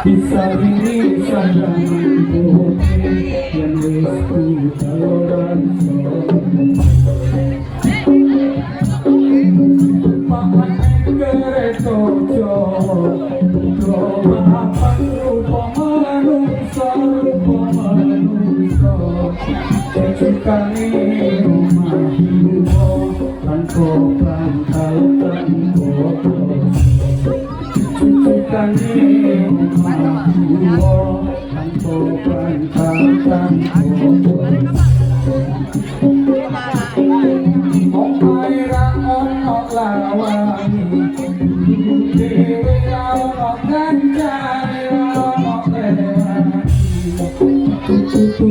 Kisah ini sadanganku yang wisku kaloran paman kereta Jawa mapan rupa manungsa cecukane rumah luwa tanpa pangkal cecukane rumah luwa tanpa pangkal omahe ra ono lawani dhewe ra ono kancane ono lewani tutupi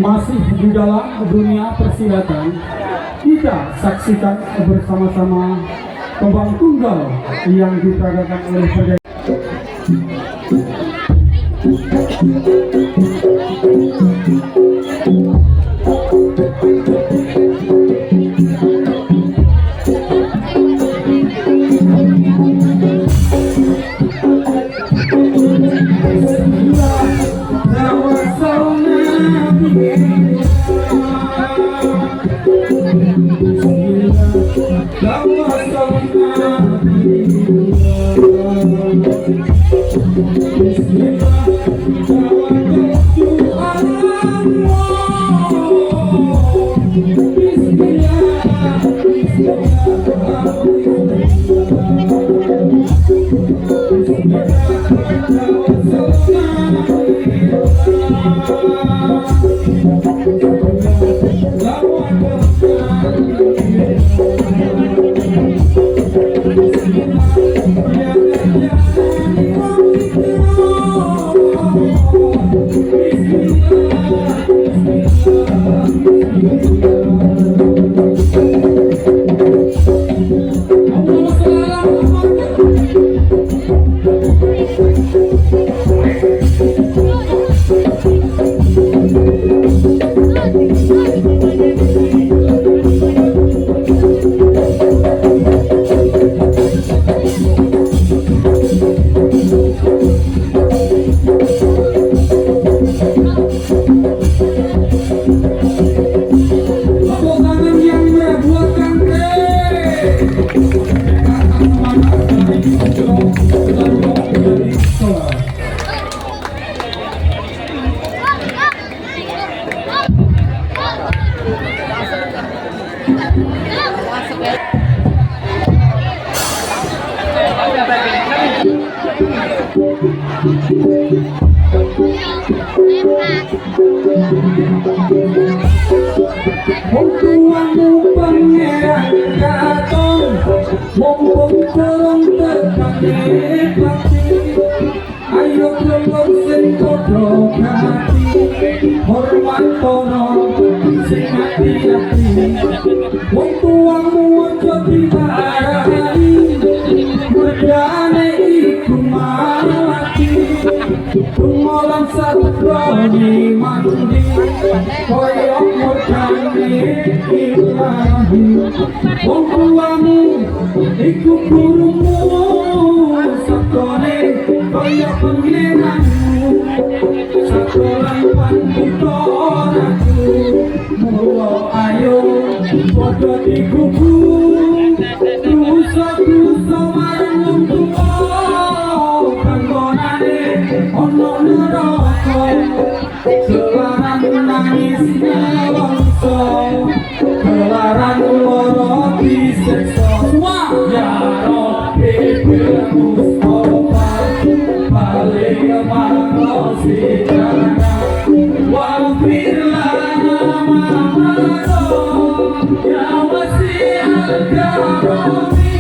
masih di dalam dunia persilatan, kita saksikan bersama-sama tembang tunggal yang diperagakan oleh pendekar. Tuamu pangeran katon, mumpung turun tekan nikmati. Ayo kelon sing padha hati, hormat tono sing hati-hati. Wong tuamu aja dimarani, mergane iku mati. Tumolan satroni mandi, koyo murkane ilahi. Wong tuamu iku gurumu, sakone koyo pangeranmu. Sakolan pantutoraku, mulo ayo padha digugu. Dosa-dosa marang wong tuwa, panggonane ono neraka. Kelaran nangis nelongso, kelaran lara disiksa. Ya Rabbi bil Mustafa, balik makrosidana, waghfir lana ma ya wasi'al karami.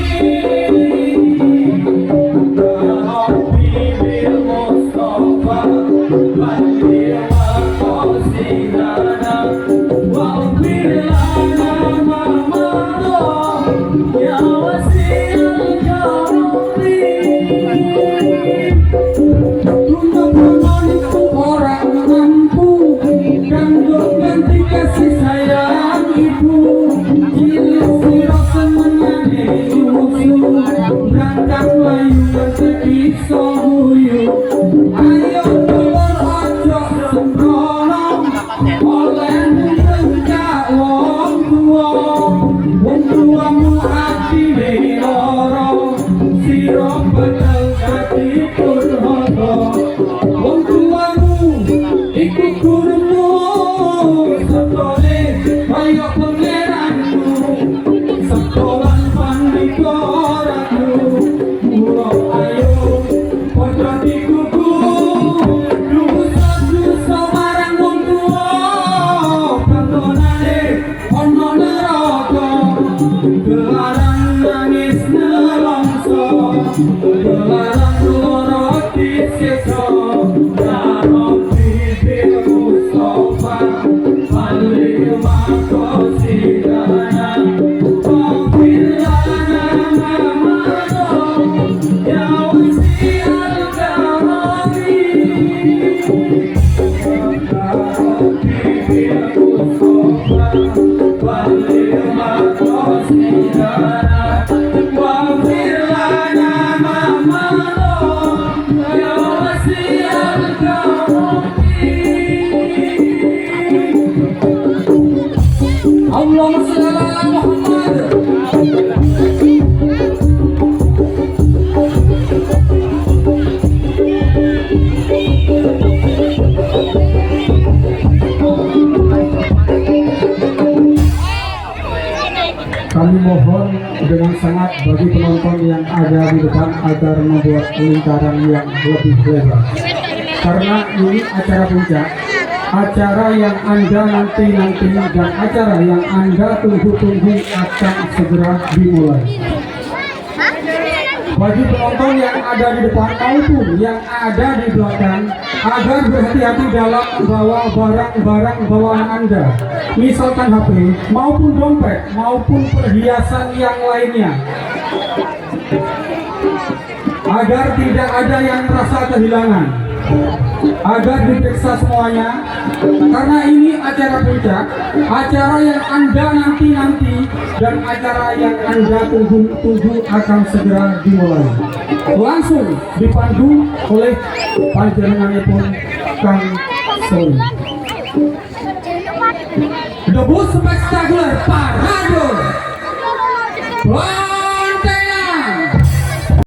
Kami mohon dengan sangat bagi penonton yang ada di depan agar membuat lingkaran yang lebih lebar, karena ini acara puncak, acara yang Anda nanti-nanti dan acara yang Anda tunggu-tunggu akan segera dimulai. Bagi penonton yang ada di depan maupun yang ada di belakang, agar berhati-hati dalam membawa barang-barang bawaan Anda, misalkan HP, maupun dompet, maupun perhiasan yang lainnya, agar tidak ada yang merasa kehilangan, agar diperiksa semuanya, karena ini acara puncak, acara yang Anda nanti-nanti dan acara yang Anda tunggu-tunggu akan segera dimulai. Langsung dipandu oleh panjenenganipun Kang Soli. Debut spektakuler Parade.